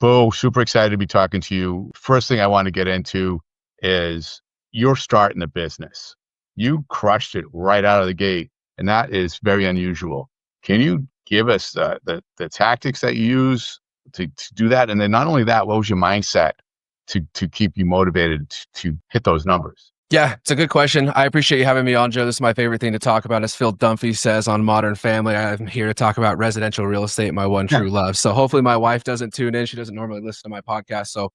Bo, super excited to be talking to you. First thing I want to get into is your start in the business. You crushed it right out of the gate, and that is very unusual. Can you give us the tactics that you use to do that? And then not only that, what was your mindset to keep you motivated to hit those numbers? Yeah, it's a good question. I appreciate you having me on, Joe. This is my favorite thing to talk about. As Phil Dunphy says on Modern Family, I'm here to talk about residential real estate, my one true love. So hopefully my wife doesn't tune in. She doesn't normally listen to my podcast, so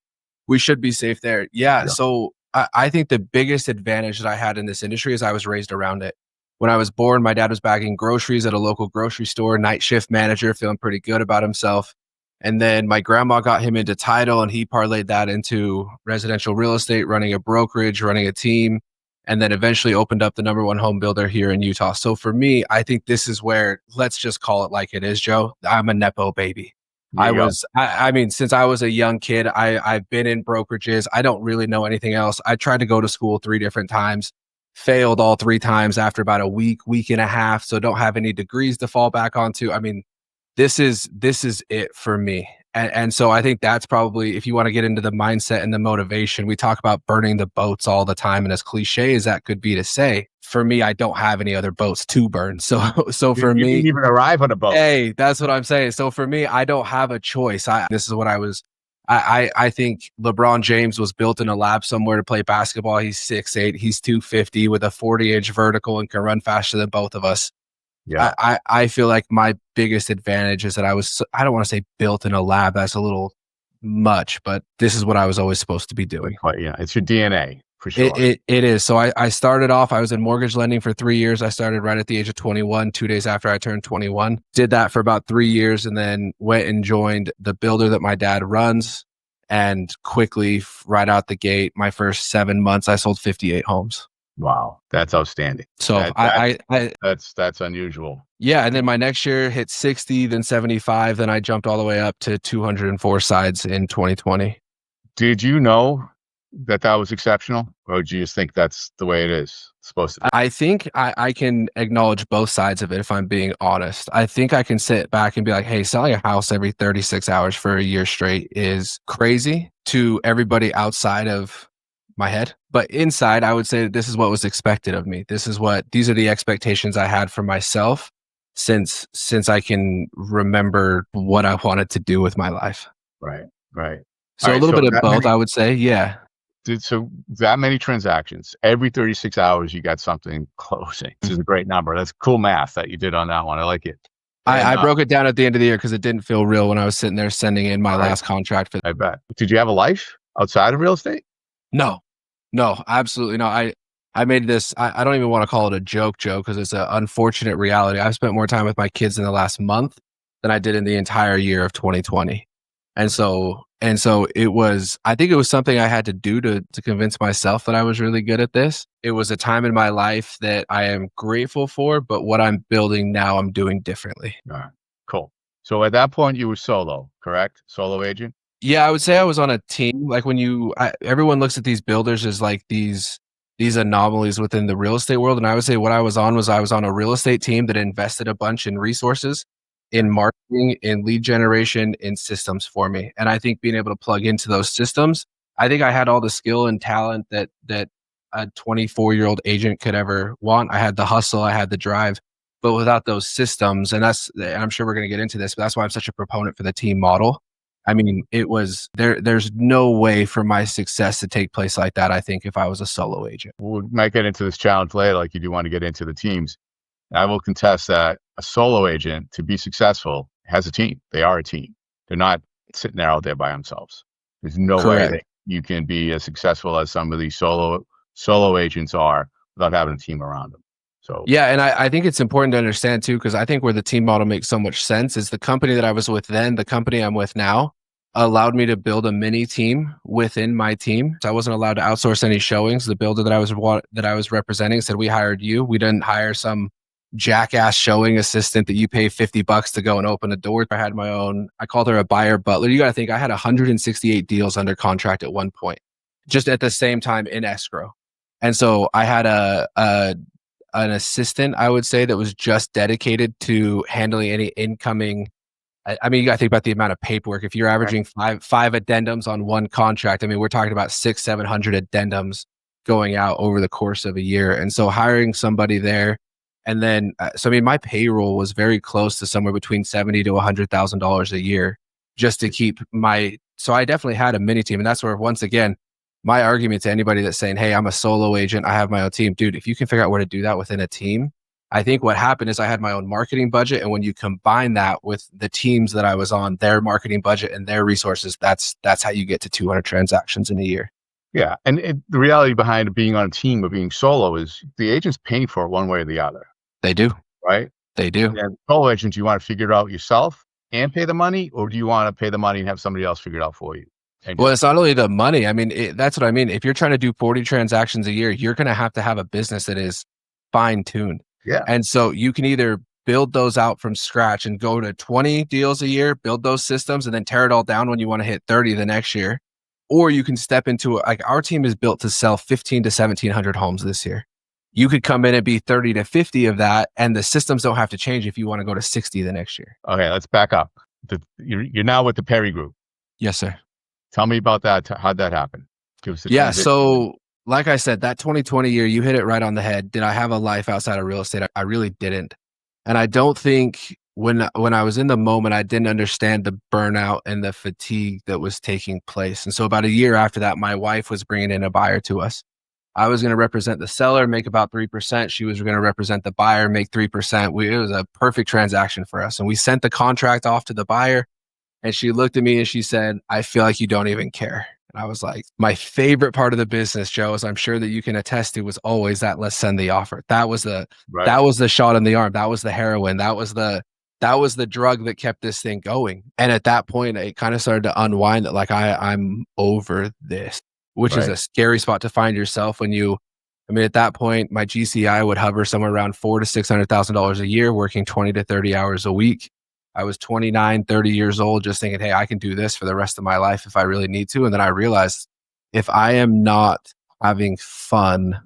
we should be safe there. Yeah, Yeah. so I think the biggest advantage that I had in this industry is I was raised around it. When I was born, my dad was bagging groceries at a local grocery store, night shift manager, feeling pretty good about himself. And then my grandma got him into title and he parlayed that into residential real estate, running a brokerage, running a team, and then eventually opened up the number one home builder here in Utah. So for me, I think this is where, let's just call it like it is, Joe. I'm a Nepo baby. There you go. I mean, since I was a young kid, I've been in brokerages. I don't really know anything else. I tried to go to school 3 different times, failed all 3 times after about a week and a half. So don't have any degrees to fall back onto. I mean, this is it for me. And so I think that's probably, if you want to get into the mindset and the motivation, we talk about burning the boats all the time. And as cliche as that could be to say, for me, I don't have any other boats to burn. So for You me, didn't even arrive on a boat. hey, that's what I'm saying. So for me, I don't have a choice. This is what I think LeBron James was built in a lab somewhere to play basketball. He's 6'8", he's 250 with a 40-inch vertical and can run faster than both of us. Yeah. I feel like my biggest advantage is that I don't want to say built in a lab. That's a little much, but this is what I was always supposed to be doing. But yeah, it's your DNA for sure. It is. So I started off, I was in mortgage lending for 3 years. I started right at the age of 21, 2 days after I turned 21. Did that for about 3 years and then went and joined the builder that my dad runs. And quickly, right out the gate, my first 7 months, I sold 58 homes. Wow, that's outstanding. So That's unusual. yeah, and then my next year hit 60, then 75, then I jumped all the way up to 204 sides in 2020. Did you know that was exceptional, or do you just think that's the way it is supposed to be? I think I can acknowledge both sides of it if I'm being honest. I think I can sit back and be like, hey, selling a house every 36 hours for a year straight is crazy to everybody outside of my head. But inside, I would say that this is what was expected of me. These are the expectations I had for myself since I can remember what I wanted to do with my life. Right, right. So a little bit of both, I would say. Yeah. So that many transactions every 36 hours, you got something closing. This is a great number. That's cool math that you did on that one. I like it. I broke it down at the end of the year because it didn't feel real when I was sitting there sending in my last contract. I bet. Did you have a life outside of real estate? No, absolutely no. I made this, I don't even want to call it a joke, Joe, because it's an unfortunate reality. I've spent more time with my kids in the last month than I did in the entire year of 2020. And so it was, I think it was something I had to do to convince myself that I was really good at this. It was a time in my life that I am grateful for, but what I'm building now, I'm doing differently. All right, cool. So at that point you were solo, correct? Solo agent? Yeah, I would say I was on a team. Like everyone looks at these builders as like these anomalies within the real estate world. And I would say what I was on a real estate team that invested a bunch in resources, in marketing, in lead generation, in systems for me. And I think being able to plug into those systems, I think I had all the skill and talent that a 24-year-old agent could ever want. I had the hustle, I had the drive, but without those systems, and I'm sure we're going to get into this, but that's why I'm such a proponent for the team model. I mean, it was there's no way for my success to take place like that, I think, if I was a solo agent. We might get into this challenge later, like you do want to get into the teams. I will contest that a solo agent, to be successful, has a team. They are a team. They're not sitting there out there by themselves. There's no way that you can be as successful as some of these solo agents are without having a team around them. So yeah, and I think it's important to understand too, because I think where the team model makes so much sense is the company that I was with then, the company I'm with now, allowed me to build a mini team within my team. So I wasn't allowed to outsource any showings. The builder that I was representing said, we hired you. We didn't hire some jackass showing assistant that you pay $50 to go and open a door. I had my own, I called her a buyer butler. You got to think I had 168 deals under contract at one point, just at the same time in escrow. And so I had an assistant, I would say, that was just dedicated to handling any incoming I mean, you gotta think about the amount of paperwork. If you're Right. averaging five addendums on one contract, I mean, we're talking about 600-700 addendums going out over the course of a year. And so hiring somebody there, and then so I mean, my payroll was very close to somewhere between 70 to $100,000 a year just to keep my. So I definitely had a mini team, and that's where once again, my argument to anybody that's saying, "Hey, I'm a solo agent, I have my own team," dude. If you can figure out where to do that within a team, I think what happened is I had my own marketing budget, and when you combine that with the teams that I was on, their marketing budget and their resources, that's how you get to 200 transactions in a year. Yeah, and the reality behind being on a team or being solo is the agent's paying for it one way or the other, They do. right? They do. And solo agent, do you wanna figure it out yourself and pay the money, or do you wanna pay the money and have somebody else figure it out for you? And Well, just it's not only the money. I mean, that's what I mean. If you're trying to do 40 transactions a year, you're going to have a business that is fine tuned. yeah, And so you can either build those out from scratch and go to 20 deals a year, build those systems, and then tear it all down when you want to hit 30 the next year. Or you can step into like our team is built to sell 15 to 1700 homes this year. You could come in and be 30 to 50 of that, and the systems don't have to change if you want to go to 60 the next year. okay, let's back up. You're now with the Perry Group. Yes, sir. Tell me about that. How'd that happen? Give us the Yeah. transition. So, like I said, that 2020 year, you hit it right on the head. Did I have a life outside of real estate? I really didn't. And I don't think when I was in the moment, I didn't understand the burnout and the fatigue that was taking place. And so, about a year after that, my wife was bringing in a buyer to us. I was going to represent the seller, make about 3%. She was going to represent the buyer, make 3%. It was a perfect transaction for us. And we sent the contract off to the buyer. And she looked at me and she said, "I feel like you don't even care." And I was like, my favorite part of the business, Joe, as I'm sure that you can attest to, was always that let's send the offer. Right. That was the shot in the arm. That was the heroin. That was the drug that kept this thing going. And at that point, it kind of started to unwind that like I'm over this, which is Right. a scary spot to find yourself when you. I mean, at that point, my GCI would hover somewhere around $400,000 to $600,000 a year, working 20 to 30 hours a week. I was 29, 30 years old, just thinking, hey, I can do this for the rest of my life if I really need to. And then I realized if I am not having fun,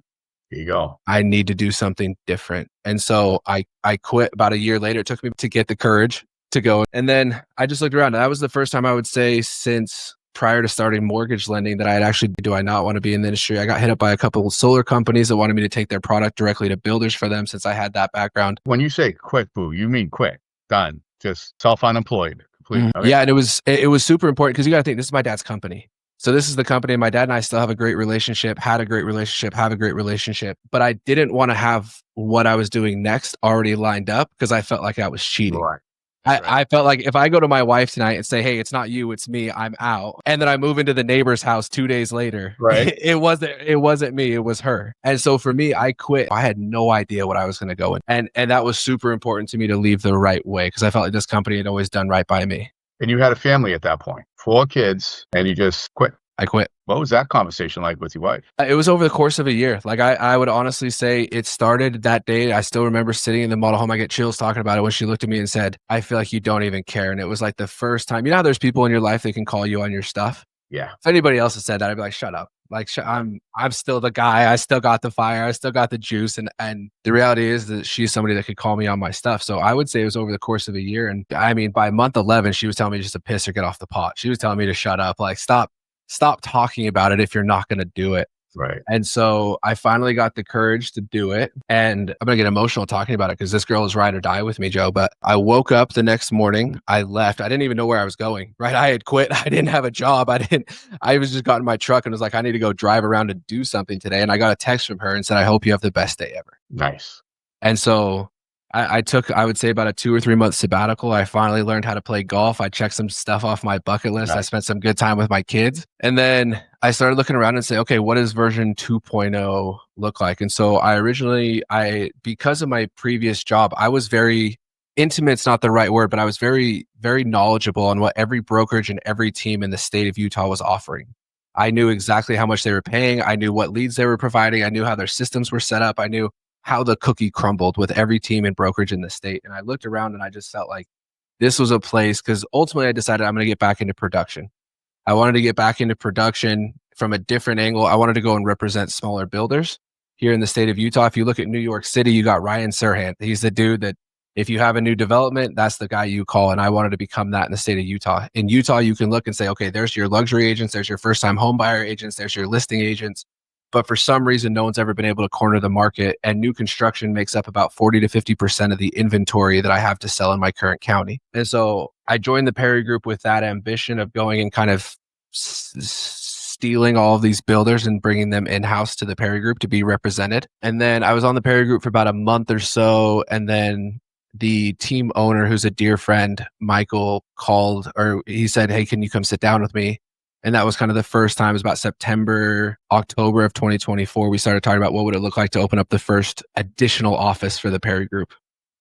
Here you go. I need to do something different. And so I quit about a year later. It took me to get the courage to go. And then I just looked around. That was the first time I would say since prior to starting mortgage lending that I had actually, do I not want to be in the industry? I got hit up by a couple of solar companies that wanted me to take their product directly to builders for them since I had that background. When you say quit, boo, you mean quit, done, just self-unemployed, complete. Okay. Yeah, and it was super important because you got to think this is my dad's company. So this is the company. My dad and I still have a great relationship, had a great relationship, have a great relationship. But I didn't want to have what I was doing next already lined up because I felt like I was cheating. Right. Right. I felt like if I go to my wife tonight and say, "Hey, it's not you, it's me, I'm out," and then I move into the neighbor's house 2 days later, Right. it wasn't me, it was her. And so for me, I quit. I had no idea what I was going to go in, and that was super important to me to leave the right way because I felt like this company had always done right by me. And you had a family at that point, 4 kids, and you just quit. I quit. What was that conversation like with your wife? It was over the course of a year. Like I would honestly say it started that day. I still remember sitting in the model home. I get chills talking about it when she looked at me and said, "I feel like you don't even care." And it was like the first time, you know how there's people in your life that can call you on your stuff. Yeah. If anybody else had said that, I'd be like, "Shut up." Like I'm still the guy. I still got the fire. I still got the juice. And the reality is that she's somebody that could call me on my stuff. So I would say it was over the course of a year. And I mean, by month 11, she was telling me just to piss or get off the pot. She was telling me to shut up, like stop talking about it if you're not going to do it. Right. And so I finally got the courage to do it. And I'm going to get emotional talking about it because this girl is ride or die with me, Joe. But I woke up the next morning. I left. I didn't even know where I was going, right? I had quit. I didn't have a job. I was just got in my truck and was like, I need to go drive around and do something today. And I got a text from her and said, "I hope you have the best day ever." Nice. And so I took, I would say, about a 2 or 3 month sabbatical. I finally learned how to play golf. I checked some stuff off my bucket list. I Nice. spent some good time with my kids. And then I started looking around and say, okay, what does version 2.0 look like? And so because of my previous job, I was very intimate's not the right word, but I was very, very knowledgeable on what every brokerage and every team in the state of Utah was offering. I knew exactly how much they were paying. I knew what leads they were providing. I knew how their systems were set up. I knew how the cookie crumbled with every team and brokerage in the state. And I looked around and I just felt like this was a place because ultimately I decided I'm going to get back into production. I wanted to get back into production from a different angle. I wanted to go and represent smaller builders here in the state of Utah. If you look at New York City, you got Ryan Serhant. He's the dude that If you have a new development, that's the guy you call. And I wanted to become that in the state of Utah. In Utah, you can look and say, okay, there's your luxury agents, there's your first time home buyer agents, there's your listing agents. But for some reason, no one's ever been able to corner the market. And new construction makes up about 40 to 50% of the inventory that I have to sell in my current county. And so I joined the Perry Group with that ambition of going and kind of stealing all of these builders and bringing them in-house to the Perry Group to be represented. And then I was on the Perry Group for about a month or so. And then the team owner, who's a dear friend, Michael, called, or he said, hey, can you come sit down with me? And that was kind of the first time. It was about September, October of 2024. We started talking about what would it look like to open up the first additional office for the Perry Group.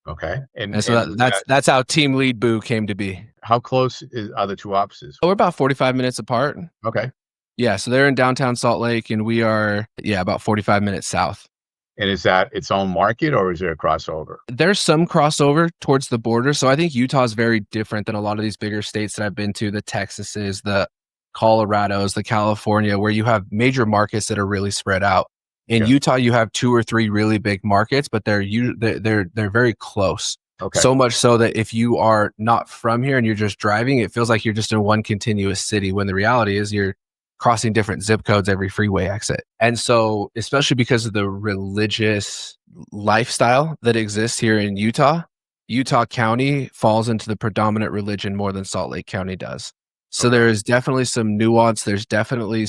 Okay. And so that's how Team Lead Boo came to be. How close are the two offices? Oh, we're about 45 minutes apart. Okay. Yeah, so they're in downtown Salt Lake, and we are, about 45 minutes south. And is that its own market, or is there a crossover? There's some crossover towards the border. So I think Utah is very different than a lot of these bigger states that I've been to, the Texases, the Colorados, the California, where you have major markets that are really spread out. In Utah, you have 2 or 3 really big markets, but they're very close. Okay. So much so that if you are not from here and you're just driving, it feels like you're just in one continuous city, when the reality is you're crossing different zip codes every freeway exit. And so, especially because of the religious lifestyle that exists here in Utah, Utah County falls into the predominant religion more than Salt Lake County does. So there is definitely some nuance. There's definitely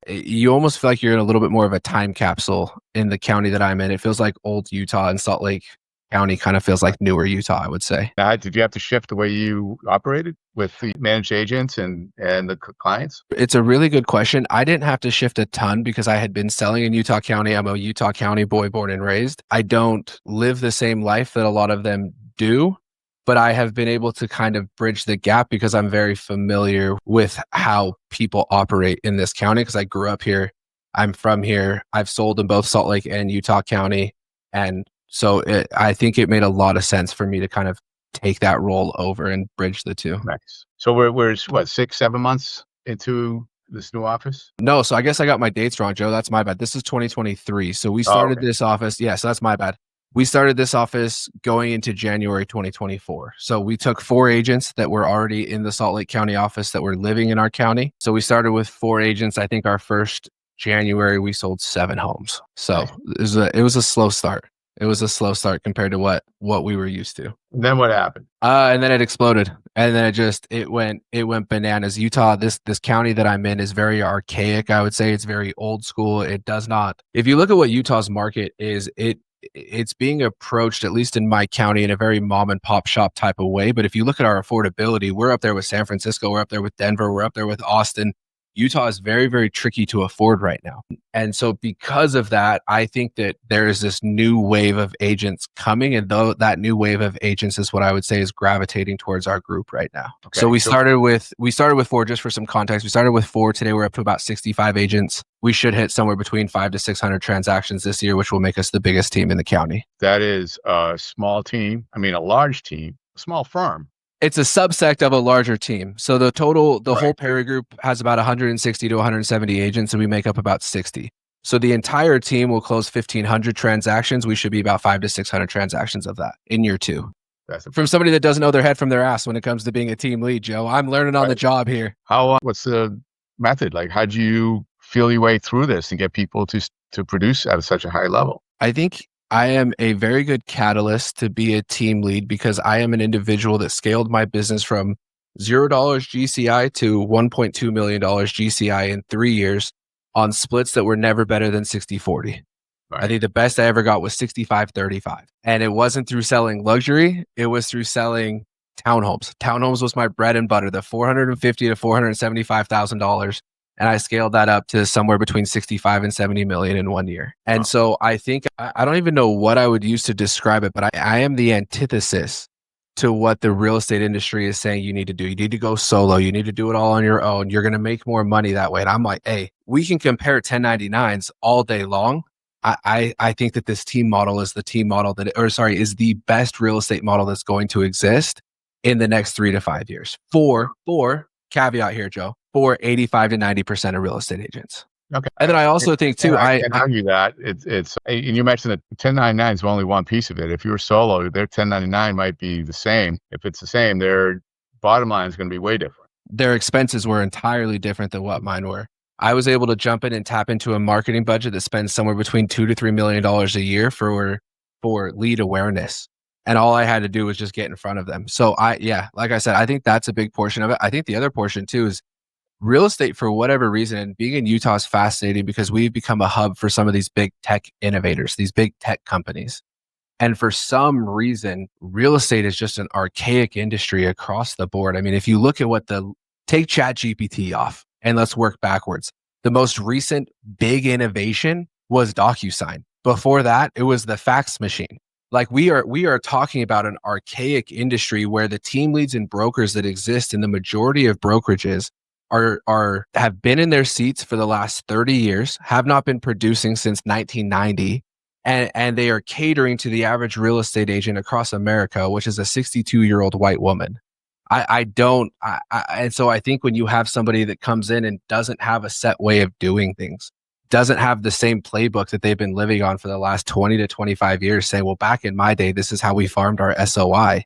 you almost feel like you're in a little bit more of a time capsule in the county that I'm in. It feels like old Utah, and Salt Lake County kind of feels like newer Utah, I would say. Now, did you have to shift the way you operated with the managed agents and the clients? It's a really good question. I didn't have to shift a ton because I had been selling in Utah County. I'm a Utah County boy, born and raised. I don't live the same life that a lot of them do, but I have been able to kind of bridge the gap because I'm very familiar with how people operate in this county because I grew up here. I'm from here. I've sold in both Salt Lake and Utah County. And so I think it made a lot of sense for me to kind of take that role over and bridge the two. Nice. So we're what, 6-7 months into this new office? No, so I guess I got my dates wrong, Joe. That's my bad. This is 2023. So we started this office. Yeah, so that's my bad. We started this office going into January 2024. So we took 4 agents that were already in the Salt Lake County office that were living in our county. So we started with 4 agents. I think our first January, we sold 7 homes. So nice. It was a slow start. It was a slow start compared to what we were used to. And then what happened? And then it exploded. And then it went bananas. Utah, this county that I'm in is very archaic. I would say it's very old school. It does not. If you look at what Utah's market is, it's being approached, at least in my county, in a very mom and pop shop type of way. But if you look at our affordability, we're up there with San Francisco, we're up there with Denver, we're up there with Austin. Utah is very, very tricky to afford right now. And so because of that, I think that there is this new wave of agents coming. And though that new wave of agents is what I would say is gravitating towards our group right now. Okay, so we started with 4, just for some context. We started with 4. Today we're up to about 65 agents. We should hit somewhere between 500 to 600 transactions this year, which will make us the biggest team in the county. That is a small team. I mean, a large team, a small firm. It's a subsect of a larger team. So the whole Perry Group has about 160 to 170 agents, and we make up about 60. So the entire team will close 1,500 transactions. We should be about 500 to 600 transactions of that in year 2. From somebody that doesn't know their head from their ass when it comes to being a team lead, Joe. I'm learning on the job here. What's the method? Like, how do you feel your way through this and get people to produce at such a high level? I think I am a very good catalyst to be a team lead because I am an individual that scaled my business from $0 GCI to $1.2 million GCI in 3 years on splits that were never better than 60-40. Right. I think the best I ever got was 65-35. And it wasn't through selling luxury. It was through selling townhomes. Townhomes was my bread and butter, the $450,000 to $475,000. And I scaled that up to somewhere between 65 and 70 million in 1 year. And so I think, I don't even know what I would use to describe it, but I am the antithesis to what the real estate industry is saying you need to do. You need to go solo. You need to do it all on your own. You're going to make more money that way. And I'm like, hey, we can compare 1099s all day long. I think that this team model is the team model is the best real estate model that's going to exist in the next 3 to 5 years. For caveat here, Joe, for 85 to 90% of real estate agents. Okay. And then I also think And too, I can't argue that. And you mentioned that 1099 is only one piece of it. If you're solo, their 1099 might be the same. If it's the same, their bottom line is going to be way different. their expenses were entirely different than what mine were. I was able to jump in and tap into a marketing budget that spends somewhere between $2 to $3 million a year for lead awareness. And all I had to do was just get in front of them. So like I said, I think that's a big portion of it. I think the other portion too is real estate for whatever reason. And being in Utah is fascinating because we've become a hub for some of these big tech innovators, these big tech companies. And for some reason, real estate is just an archaic industry across the board. I mean, if you look at take Chat GPT off and let's work backwards. The most recent big innovation was DocuSign. Before that, it was the fax machine. Like we are talking about an archaic industry where the team leads and brokers that exist in the majority of brokerages have been in their seats for the last 30 years, have not been producing since 1990. And they are catering to the average real estate agent across America, which is a 62-year-old white woman. And so I think when you have somebody that comes in and doesn't have a set way of doing things, doesn't have the same playbook that they've been living on for the last 20 to 25 years, saying, well, back in my day, this is how we farmed our SOI.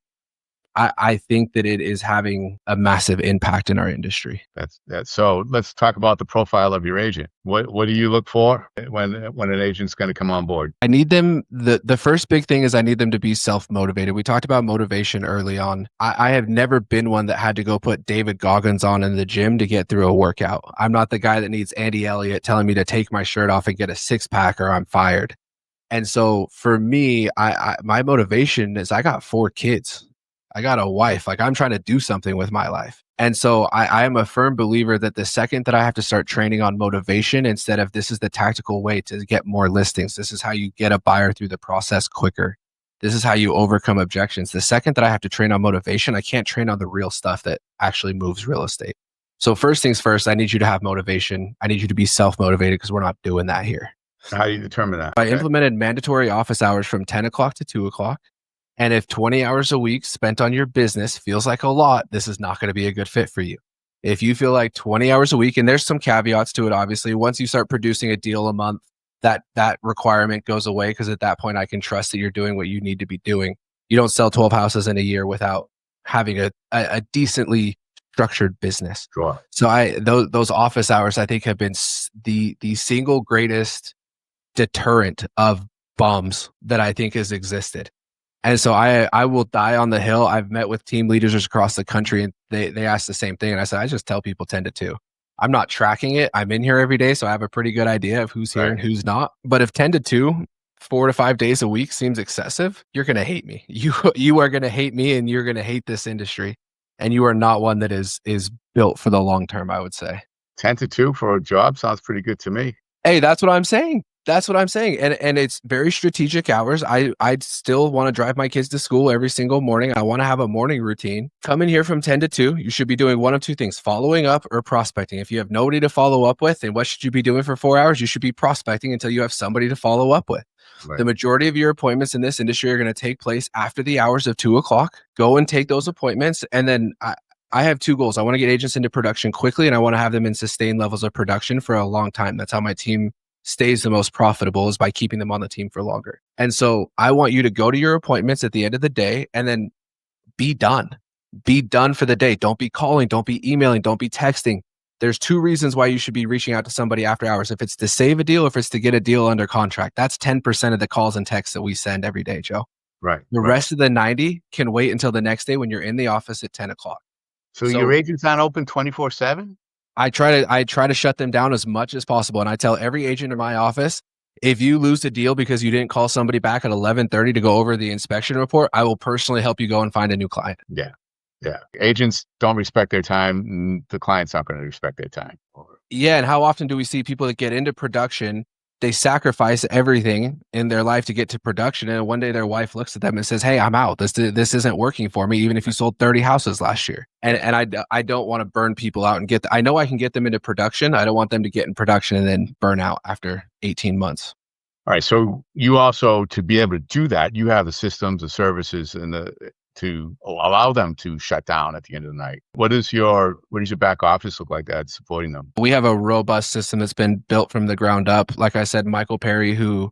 I think that it is having a massive impact in our industry. That's so. Let's talk about the profile of your agent. What do you look for when an agent's going to come on board? I need them. The first big thing is I need them to be self-motivated. We talked about motivation early on. I have never been one that had to go put David Goggins on in the gym to get through a workout. I'm not the guy that needs Andy Elliott telling me to take my shirt off and get a six pack or I'm fired. And so for me, my motivation is I got 4 kids. I got a wife. Like I'm trying to do something with my life. And so I am a firm believer that the second that I have to start training on motivation instead of this is the tactical way to get more listings, this is how you get a buyer through the process quicker, this is how you overcome objections. The second that I have to train on motivation, I can't train on the real stuff that actually moves real estate. So first things first, I need you to have motivation. I need you to be self-motivated because we're not doing that here. How do you determine that? I implemented mandatory office hours from 10 o'clock to 2 o'clock. And if 20 hours a week spent on your business feels like a lot, this is not going to be a good fit for you. If you feel like 20 hours a week, and there's some caveats to it, obviously, once you start producing a deal a month, that requirement goes away because at that point, I can trust that you're doing what you need to be doing. You don't sell 12 houses in a year without having a decently structured business. Sure. So those office hours, I think, have been the single greatest deterrent of bums that I think has existed. And so I will die on the hill. I've met with team leaders across the country and they ask the same thing. And I said, I just tell people 10 to 2. I'm not tracking it. I'm in here every day. So I have a pretty good idea of who's here and who's not. But if 10 to 2, 4 to 5 days a week seems excessive, you're going to hate me. You are going to hate me and you're going to hate this industry. And you are not one that is built for the long term, I would say. 10 to 2 for a job sounds pretty good to me. Hey, that's what I'm saying. That's what I'm saying. And it's very strategic hours. I still want to drive my kids to school every single morning. I want to have a morning routine. Come in here from 10 to 2. You should be doing one of 2 things, following up or prospecting. If you have nobody to follow up with, then what should you be doing for 4 hours? You should be prospecting until you have somebody to follow up with. Right. The majority of your appointments in this industry are going to take place after the hours of 2 o'clock. Go and take those appointments. And then I have 2 goals. I want to get agents into production quickly, and I want to have them in sustained levels of production for a long time. That's how my team stays the most profitable, is by keeping them on the team for longer. And so I want you to go to your appointments at the end of the day and then be done. Be done for the day. Don't be calling, don't be emailing, don't be texting. There's 2 reasons why you should be reaching out to somebody after hours. If it's to save a deal, if it's to get a deal under contract. That's 10% of the calls and texts that we send every day, Joe. Right. The rest of the 90 can wait until the next day when you're in the office at 10 o'clock. So your agent's not open 24/7? I try to shut them down as much as possible. And I tell every agent in my office, if you lose a deal because you didn't call somebody back at 11:30 to go over the inspection report, I will personally help you go and find a new client. Yeah. Yeah. Agents don't respect their time. The client's not going to respect their time. Yeah. And how often do we see people that get into production, they sacrifice everything in their life to get to production, and one day their wife looks at them and says, hey, I'm out. This isn't working for me, even if you sold 30 houses last year. And I don't want to burn people out and I know I can get them into production. I don't want them to get in production and then burn out after 18 months. All right. So you also, to be able to do that, you have the systems, the services, and to allow them to shut down at the end of the night? What does your back office look like that's supporting them? We have a robust system that's been built from the ground up. Like I said, Michael Perry, who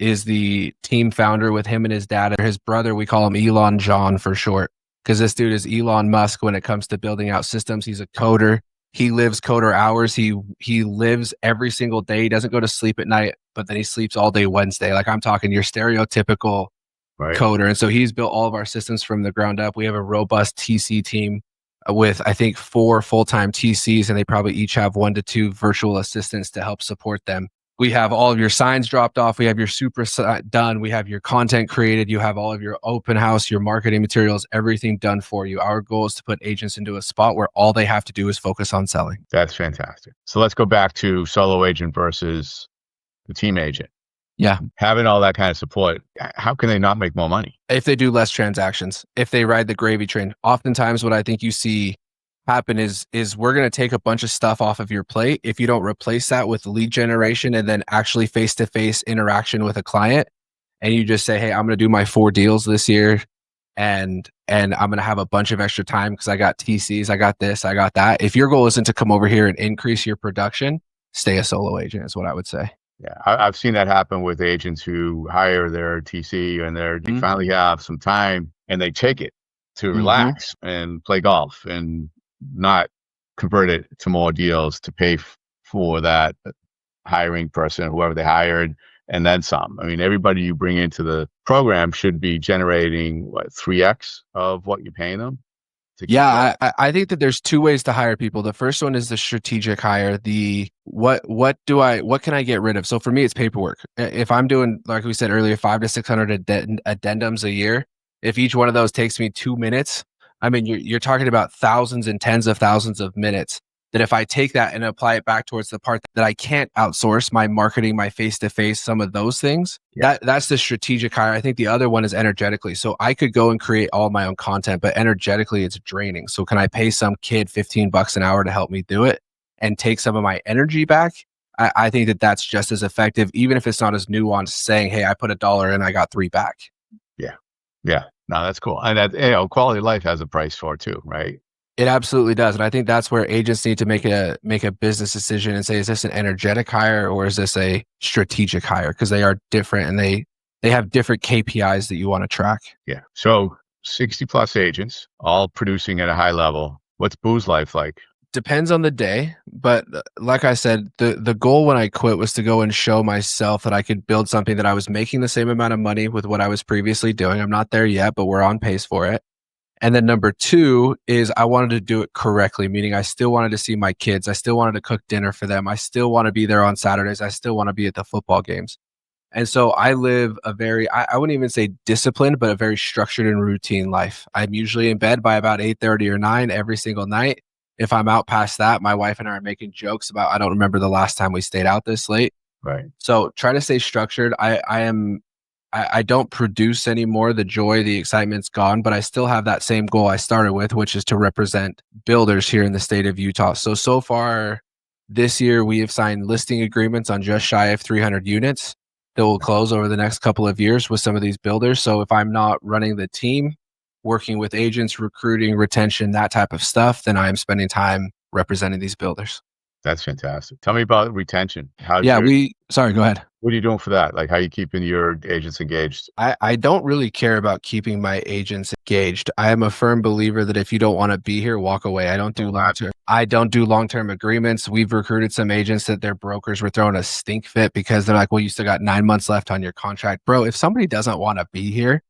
is the team founder, with him and his dad, his brother, we call him Elon John for short, because this dude is Elon Musk when it comes to building out systems. He's a coder. He lives coder hours. He lives every single day. He doesn't go to sleep at night, but then he sleeps all day Wednesday. Like, I'm talking your stereotypical coder. And so he's built all of our systems from the ground up. We have a robust TC team with, I think, 4 full-time TCs, and they probably each have 1 to 2 virtual assistants to help support them. We have all of your signs dropped off. We have your super done. We have your content created. You have all of your open house, your marketing materials, everything done for you. Our goal is to put agents into a spot where all they have to do is focus on selling. That's fantastic. So let's go back to solo agent versus the team agent. Yeah. Having all that kind of support, how can they not make more money? If they do less transactions, if they ride the gravy train. Oftentimes what I think you see happen is we're going to take a bunch of stuff off of your plate. If you don't replace that with lead generation and then actually face-to-face interaction with a client, and you just say, hey, I'm going to do my 4 deals this year, and I'm going to have a bunch of extra time because I got TCs, I got this, I got that. If your goal isn't to come over here and increase your production, stay a solo agent is what I would say. Yeah, I've seen that happen with agents who hire their TC and they finally have some time and they take it to relax and play golf and not convert it to more deals to pay for that hiring person, whoever they hired, and then some. I mean, everybody you bring into the program should be generating 3x of what you're paying them. Yeah, I think that there's 2 ways to hire people. The first one is the strategic hire. The what can I get rid of? So for me, it's paperwork. If I'm doing, like we said earlier, 500 to 600 addendums a year, if each one of those takes me 2 minutes, I mean, you're talking about thousands and tens of thousands of minutes. That if I take that and apply it back towards the part that I can't outsource, my marketing, my face-to-face, some of those things, that's the strategic hire. I think the other one is energetically. So I could go and create all my own content, but energetically it's draining. So can I pay some kid $15 an hour to help me do it and take some of my energy back? I think that that's just as effective, even if it's not as nuanced, saying, hey, I put $1 in, I got 3 back. Yeah. No, that's cool. And that, quality of life has a price for it too, right? It absolutely does. And I think that's where agents need to make a business decision and say, is this an energetic hire or is this a strategic hire? Because they are different and they have different KPIs that you want to track. Yeah. So 60 plus agents, all producing at a high level. What's Boo's life like? Depends on the day. But like I said, the goal when I quit was to go and show myself that I could build something that I was making the same amount of money with what I was previously doing. I'm not there yet, but we're on pace for it. And then number 2 is I wanted to do it correctly, meaning I still wanted to see my kids. I still wanted to cook dinner for them. I still want to be there on Saturdays. I still want to be at the football games. And so I live a very, I wouldn't even say disciplined, but a very structured and routine life. I'm usually in bed by about 8:30 or 9 every single night. If I'm out past that, my wife and I are making jokes about, I don't remember the last time we stayed out this late. Right. So try to stay structured. I don't produce anymore. The joy, the excitement's gone, but I still have that same goal I started with, which is to represent builders here in the state of Utah. So far this year, we have signed listing agreements on just shy of 300 units that will close over the next couple of years with some of these builders. So if I'm not running the team, working with agents, recruiting, retention, that type of stuff, then I'm spending time representing these builders. That's fantastic. Tell me about retention. Sorry, go ahead. What are you doing for that? Like, how are you keeping your agents engaged? I don't really care about keeping my agents engaged. I am a firm believer that if you don't want to be here, walk away. I don't do long-term agreements. We've recruited some agents that their brokers were throwing a stink fit because they're like, well, you still got 9 months left on your contract. Bro, if somebody doesn't want to be here,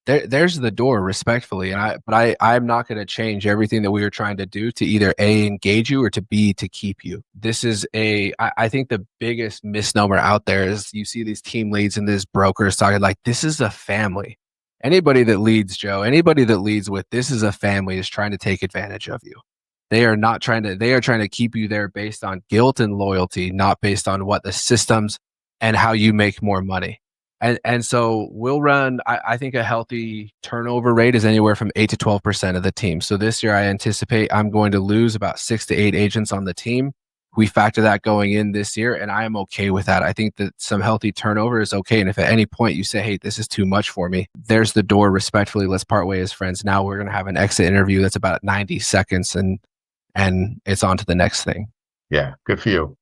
there's the door, respectfully. I'm not going to change everything that we were trying to do to either A, engage you, or to B, to keep you. This is I think the biggest misnomer out there is you see these team leads and these brokers talking like, this is a family. Anybody that leads, Joe, anybody that leads with this is a family is trying to take advantage of you. They are trying to keep you there based on guilt and loyalty, not based on what the systems and how you make more money. And so we'll run, I think a healthy turnover rate is anywhere from 8 to 12% of the team. So this year I anticipate I'm going to lose about 6 to 8 agents on the team. We factor that going in this year, and I am okay with that. I think that some healthy turnover is okay. And if at any point you say, hey, this is too much for me, there's the door. Respectfully, let's part way as friends. Now we're going to have an exit interview that's about 90 seconds, and it's on to the next thing. Yeah, good for you.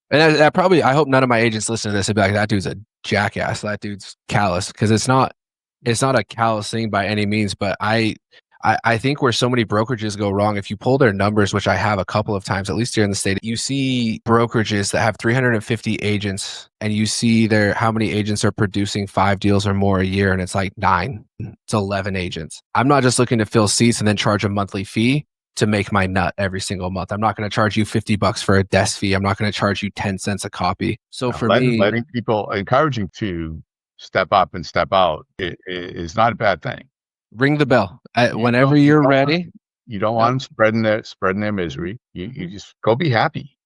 And that probably, I hope none of my agents listen to this and be like, that dude's a jackass. That dude's callous. Because it's not a callous thing by any means, but I think where so many brokerages go wrong, if you pull their numbers, which I have a couple of times, at least here in the state, you see brokerages that have 350 agents, and you see how many agents are producing 5 deals or more a year, and it's like 9. It's 11 agents. I'm not just looking to fill seats and then charge a monthly fee to make my nut every single month. I'm not going to charge you $50 for a desk fee. I'm not going to charge you 10 cents a copy. So for me, letting people, encouraging to step up and step out is not a bad thing. Ring the bell whenever you're ready. You don't want them spreading their misery. You just go be happy.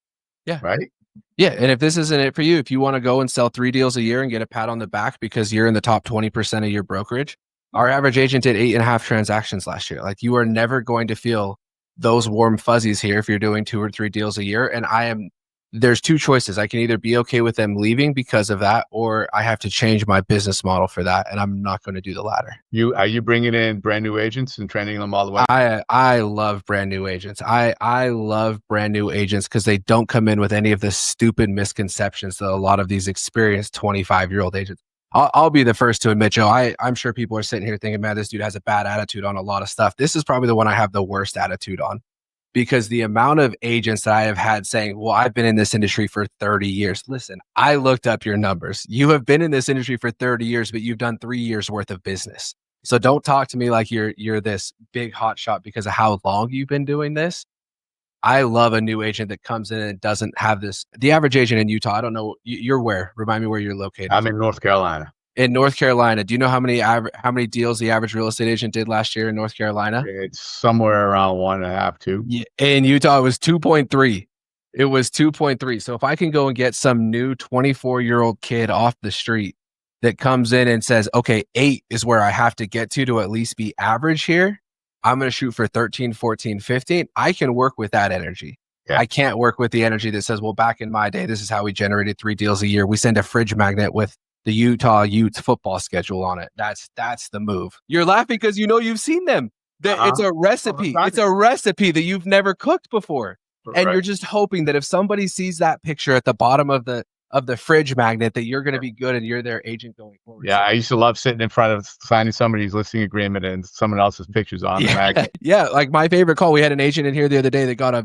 Yeah. Right. Yeah. And if this isn't it for you, if you want to go and sell 3 deals a year and get a pat on the back because you're in the top 20% of your brokerage, our average agent did 8.5 transactions last year. Like, you are never going to feel those warm fuzzies here if you're doing 2 or 3 deals a year. And there's 2 choices. I can either be okay with them leaving because of that, or I have to change my business model for that. And I'm not going to do the latter. Are you bringing in brand new agents and training them all the way? I love brand new agents. I love brand new agents because they don't come in with any of the stupid misconceptions that a lot of these experienced 25-year-old agents. I'll be the first to admit, Joe, I'm sure people are sitting here thinking, man, this dude has a bad attitude on a lot of stuff. This is probably the one I have the worst attitude on. Because the amount of agents that I have had saying, well, I've been in this industry for 30 years. Listen, I looked up your numbers. You have been in this industry for 30 years, but you've done 3 years worth of business. So don't talk to me like you're this big hot shot because of how long you've been doing this. I love a new agent that comes in and doesn't have this. The average agent in Utah, I don't know, you're where? Remind me where you're located. I'm in North Carolina. In North Carolina, do you know how many deals the average real estate agent did last year in North Carolina? It's somewhere around 1.5, 2. Yeah, in Utah, it was 2.3. It was 2.3. So if I can go and get some new 24-year-old kid off the street that comes in and says, okay, 8 is where I have to get to at least be average here, I'm going to shoot for 13, 14, 15. I can work with that energy. Yeah. I can't work with the energy that says, well, back in my day, this is how we generated 3 deals a year. We send a fridge magnet with the Utah Utes football schedule on it. That's the move. You're laughing because you know you've seen them. It's a recipe. It's a recipe that you've never cooked before. And you're just hoping that if somebody sees that picture at the bottom of the fridge magnet, that you're going to be good and you're their agent going forward. Yeah, I used to love sitting in front of signing somebody's listing agreement and someone else's pictures on the magnet. Yeah, like my favorite call. We had an agent in here the other day that got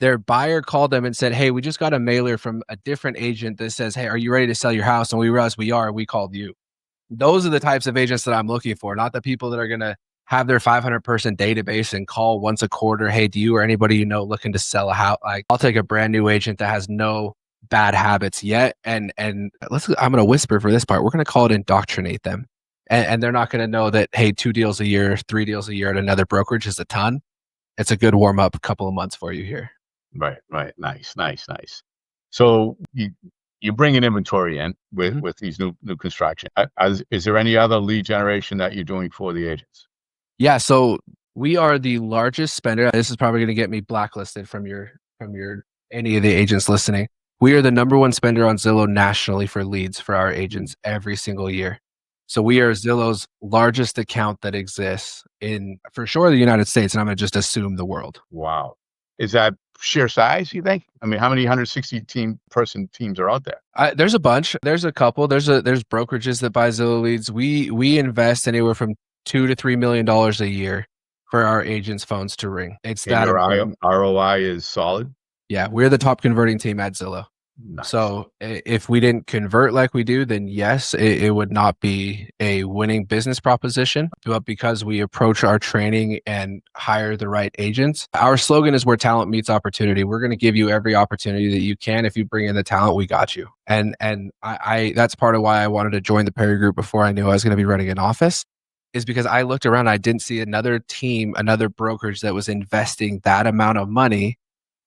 their buyer called them and said, hey, we just got a mailer from a different agent that says, hey, are you ready to sell your house? And we realized we are. We called you. Those are the types of agents that I'm looking for, not the people that are going to have their 500-person database and call once a quarter. Hey, do you or anybody you know looking to sell a house? Like, I'll take a brand new agent that has no bad habits yet. And I'm going to whisper for this part. We're going to call it indoctrinate them. And they're not going to know that, hey, 2 deals a year, 3 deals a year at another brokerage is a ton. It's a good warm up couple of months for you here. Right. Nice. So you bring an inventory in with these new construction. Is there any other lead generation that you're doing for the agents? Yeah. So we are the largest spender. This is probably going to get me blacklisted from any of the agents listening. We are the number 1 spender on Zillow nationally for leads for our agents every single year. So we are Zillow's largest account that exists in, for sure, the United States, and I'm going to just assume the world. Wow. Is that sheer size, you think? I mean, how many 160-person teams are out there? There's a bunch. There's a couple. There's brokerages that buy Zillow leads. We invest anywhere from $2 to $3 million a year for our agents' phones to ring. It's that your ROI is solid. Yeah, we're the top converting team at Zillow. Nice. So if we didn't convert like we do, then yes, it would not be a winning business proposition. But because we approach our training and hire the right agents, our slogan is where talent meets opportunity. We're going to give you every opportunity that you can. If you bring in the talent, we got you. And I that's part of why I wanted to join the Perry Group before I knew I was going to be running an office, is because I looked around, I didn't see another team, another brokerage that was investing that amount of money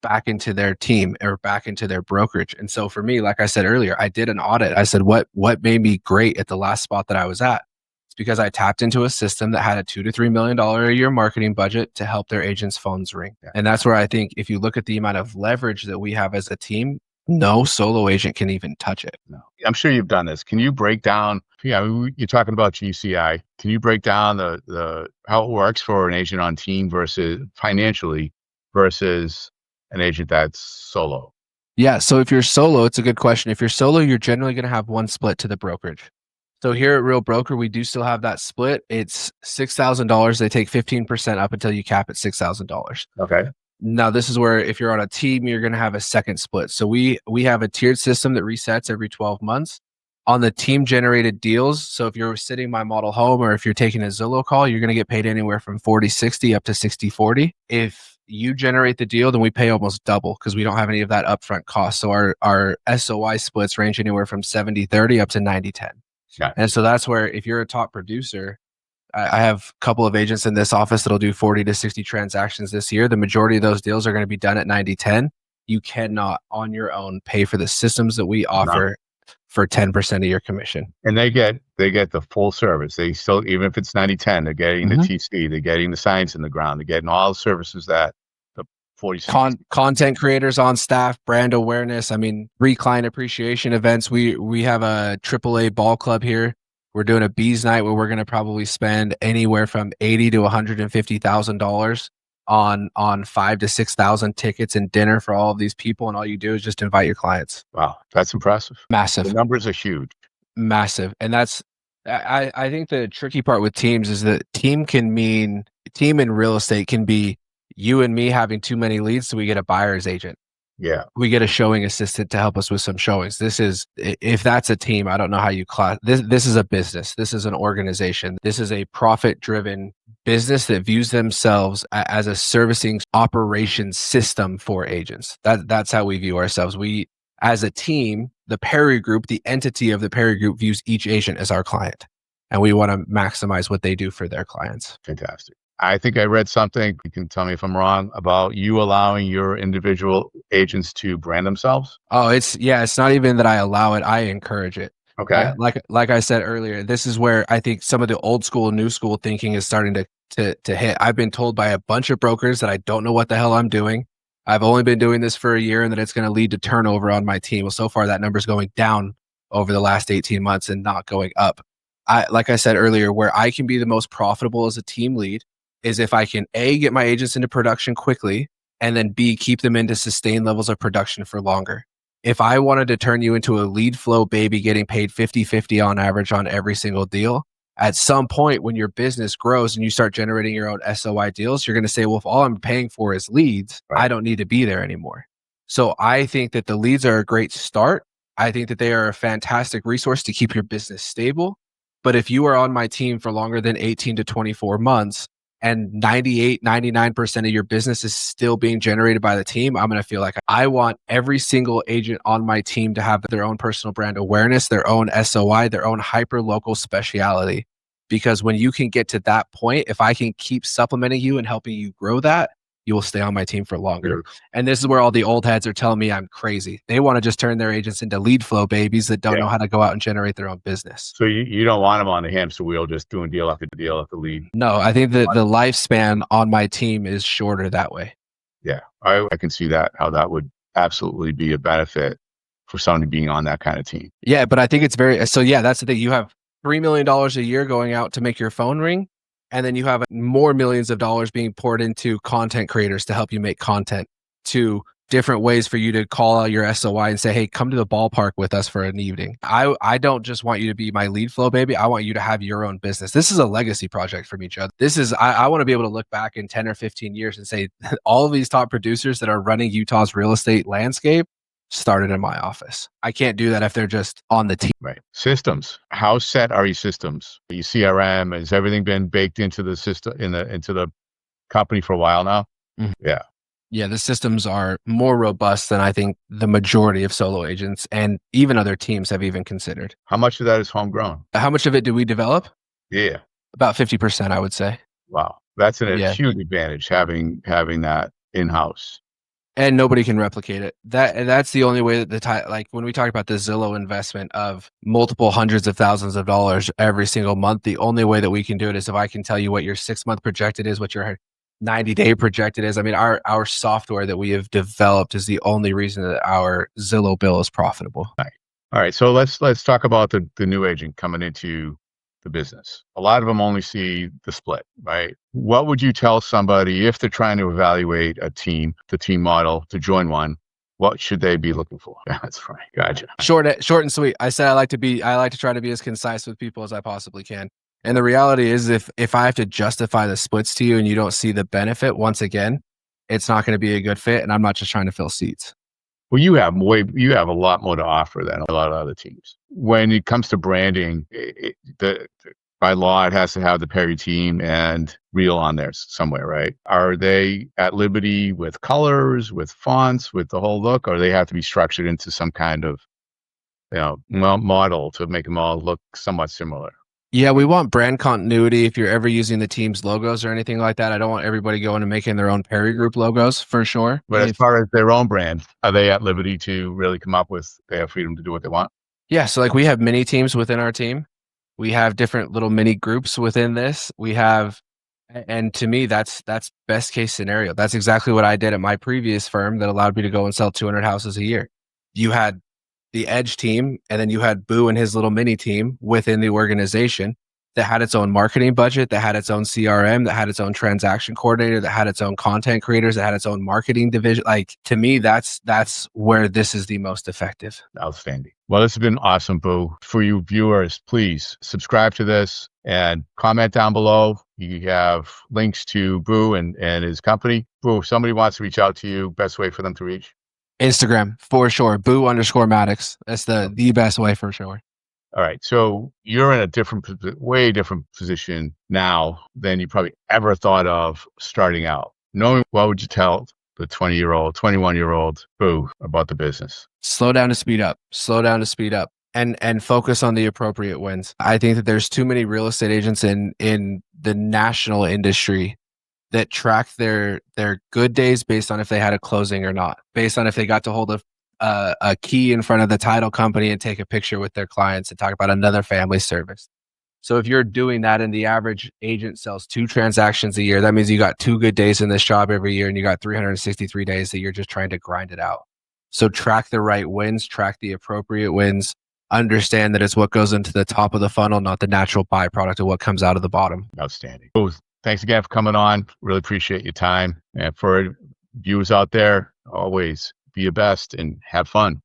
back into their team or back into their brokerage. And so for me, like I said earlier, I did an audit. I said, what made me great at the last spot that I was at? It's It's because I tapped into a system that had a $2 to $3 million a year marketing budget to help their agents' phones ring. Yeah. And that's where I think if you look at the amount of leverage that we have as a team, no solo agent can even touch it. No. I'm sure you've done this. Can you break down? Yeah, you're talking about GCI. Can you break down the how it works for an agent on team versus financially versus an agent that's solo? Yeah. So if you're solo, it's a good question. If you're solo, you're generally going to have one split to the brokerage. So here at Real Broker, we do still have that split. It's $6,000. They take 15% up until you cap at $6,000. Okay. Now, this is where if you're on a team, you're going to have a second split. So we have a tiered system that resets every 12 months on the team generated deals. So if you're sitting my model home or if you're taking a Zillow call, you're going to get paid anywhere from 40-60 up to 60-40. If you generate the deal, then we pay almost double because we don't have any of that upfront cost. So our SOI splits range anywhere from 70-30 up to 90-10. Yeah. And so that's where if you're a top producer, I have a couple of agents in this office that'll do 40 to 60 transactions this year. The majority of those deals are going to be done at 90-10. You cannot on your own pay for the systems that we offer for 10% of your commission. And they get the full service. They still, even if it's 90-10, they're getting the TC, they're getting the science in the ground, they're getting all the services that the 40 content creators on staff, brand awareness. I mean, client appreciation events. We have a AAA ball club here. We're doing a bees night where we're going to probably spend anywhere from $80,000 to $150,000 on 5,000 to 6,000 tickets and dinner for all of these people. And all you do is just invite your clients. Wow, that's impressive. Massive. The numbers are huge. Massive. And that's, I think the tricky part with teams is that team in real estate can be you and me having too many leads. So we get a buyer's agent. Yeah. We get a showing assistant to help us with some showings. If that's a team, I don't know how you class this is a business. This is an organization. This is a profit-driven business that views themselves as a servicing operations system for agents. That's how we view ourselves. We, as a team, the Perry Group, the entity of the Perry Group views each agent as our client. And we want to maximize what they do for their clients. Fantastic. I think I read something, you can tell me if I'm wrong, about you allowing your individual agents to brand themselves. Oh, it's not even that I allow it. I encourage it. Okay. Like I said earlier, this is where I think some of the old school, new school thinking is starting to hit. I've been told by a bunch of brokers that I don't know what the hell I'm doing. I've only been doing this for a year and that it's going to lead to turnover on my team. Well, so far that number's going down over the last 18 months and not going up. Like I said earlier, where I can be the most profitable as a team lead is if I can A, get my agents into production quickly, and then B, keep them into sustained levels of production for longer. If I wanted to turn you into a lead flow baby getting paid 50-50 on average on every single deal, at some point when your business grows and you start generating your own SOI deals, you're going to say, well, if all I'm paying for is leads, I don't need to be there anymore. So I think that the leads are a great start. I think that they are a fantastic resource to keep your business stable. But if you are on my team for longer than 18 to 24 months, and 98, 99% of your business is still being generated by the team, I'm going to feel like I want every single agent on my team to have their own personal brand awareness, their own SOI, their own hyper-local speciality. Because when you can get to that point, if I can keep supplementing you and helping you grow that, you will stay on my team for longer. And this is where all the old heads are telling me I'm crazy. They want to just turn their agents into lead flow babies that don't know how to go out and generate their own business. So you don't want them on the hamster wheel, just doing deal after deal after lead. No, I think that the lifespan on my team is shorter that way. Yeah, I can see that, how that would absolutely be a benefit for somebody being on that kind of team. Yeah, but I think it's that's the thing. You have $3 million a year going out to make your phone ring. And then you have more millions of dollars being poured into content creators to help you make content, to different ways for you to call out your SOI and say, hey, come to the ballpark with us for an evening. I don't just want you to be my lead flow baby. I want you to have your own business. This is a legacy project for me, Judd. I want to be able to look back in 10 or 15 years and say all of these top producers that are running Utah's real estate landscape started in my office. I can't do that if they're just on the team. Right. Systems. How set are your systems? Your CRM, has everything been baked into the system, into the company for a while now? Mm-hmm. Yeah. Yeah, the systems are more robust than I think the majority of solo agents and even other teams have even considered. How much of that is homegrown? How much of it do we develop? Yeah. About 50%, I would say. Wow. That's a huge advantage, having that in-house. and nobody can replicate it. That's the only way that like when we talk about the Zillow investment of multiple hundreds of thousands of dollars every single month, the only way that we can do it is if I can tell you what your 6-month projected is, what your 90-day projected is. I mean, our software that we have developed is the only reason that our Zillow bill is profitable. All right, so let's talk about the new agent coming into the business. A lot of them only see the split, right? What would you tell somebody if they're trying to evaluate a team, the team model, to join one? What should they be looking for? Yeah, that's right. Gotcha. Short and sweet. I said I like to try to be as concise with people as I possibly can. And the reality is, if I have to justify the splits to you and you don't see the benefit, once again, it's not going to be a good fit. And I'm not just trying to fill seats. Well, you have a lot more to offer than a lot of other teams. When it comes to branding, by law, it has to have the Perry team and Real on there somewhere, right? Are they at liberty with colors, with fonts, with the whole look, or they have to be structured into some kind of, model to make them all look somewhat similar? Yeah, we want brand continuity. If you're ever using the team's logos or anything like that, I don't want everybody going and making their own Perry Group logos for sure. But as far as their own brand, are they at liberty to really come up with, they have freedom to do what they want? Yeah, so like we have mini teams within our team. We have different little mini groups within this. And to me, that's best case scenario. That's exactly what I did at my previous firm that allowed me to go and sell 200 houses a year. You had the Edge team, and then you had Boo and his little mini team within the organization that had its own marketing budget, that had its own CRM, that had its own transaction coordinator, that had its own content creators, that had its own marketing division. Like, to me, that's where this is the most effective. Outstanding. Well, this has been awesome, Boo. For you viewers, please subscribe to this and comment down below. You have links to Boo and his company. Boo, if somebody wants to reach out to you, best way for them to reach? Instagram, for sure. Boo _Maddox. That's the best way for sure. All right. So you're in a way different position now than you probably ever thought of starting out. Knowing, what would you tell the 20-year-old, 21-year-old Boo about the business? Slow down to speed up. Slow down to speed up. And focus on the appropriate wins. I think that there's too many real estate agents in the national industry that track their good days based on if they had a closing or not, based on if they got to hold a key in front of the title company and take a picture with their clients and talk about another family service. So if you're doing that and the average agent sells 2 transactions a year, that means you got 2 good days in this job every year, and you got 363 days that you're just trying to grind it out. So track the right wins, track the appropriate wins, understand that it's what goes into the top of the funnel, not the natural byproduct of what comes out of the bottom. Outstanding. Boo, thanks again for coming on. Really appreciate your time. And for viewers out there, always be your best and have fun.